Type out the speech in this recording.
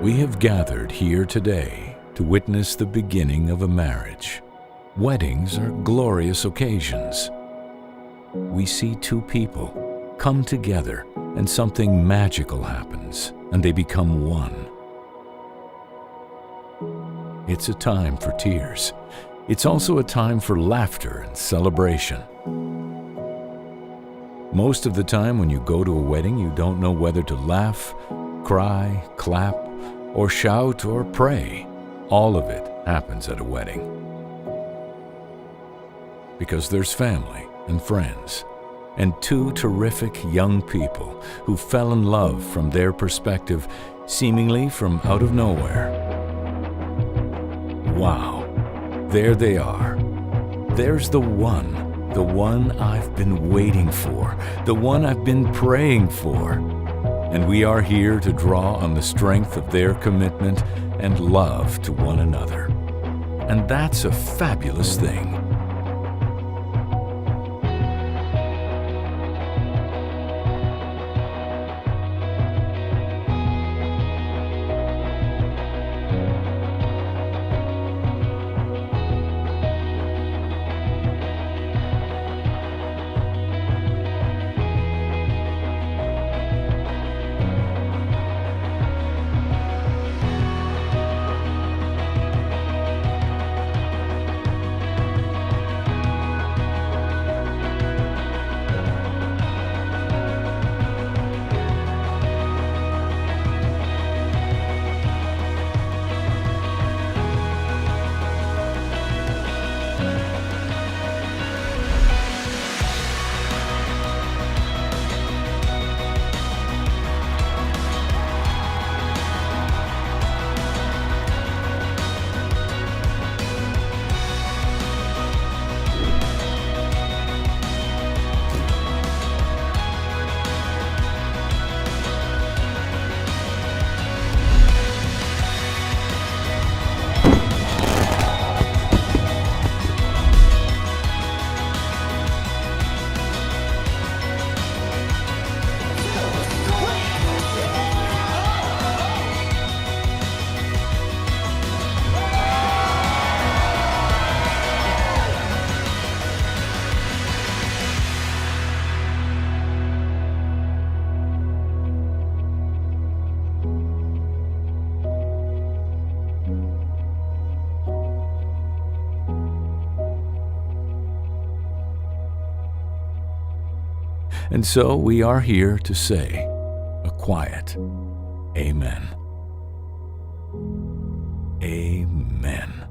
We have gathered here today to witness the beginning of a marriage. Weddings are glorious occasions. We see two people come together and something magical happens and they become one. It's a time for tears. It's also a time for laughter and celebration. Most of the time when you go to a wedding, you don't know whether to laugh, cry, clap, or shout or pray. All of it happens at a wedding. Because there's family and friends, and two terrific young people who fell in love from their perspective, seemingly from out of nowhere. Wow, there they are. There's the one I've been waiting for, the one I've been praying for. And we are here to draw on the strength of their commitment and love to one another. And that's a fabulous thing. And so we are here to say a quiet Amen. Amen.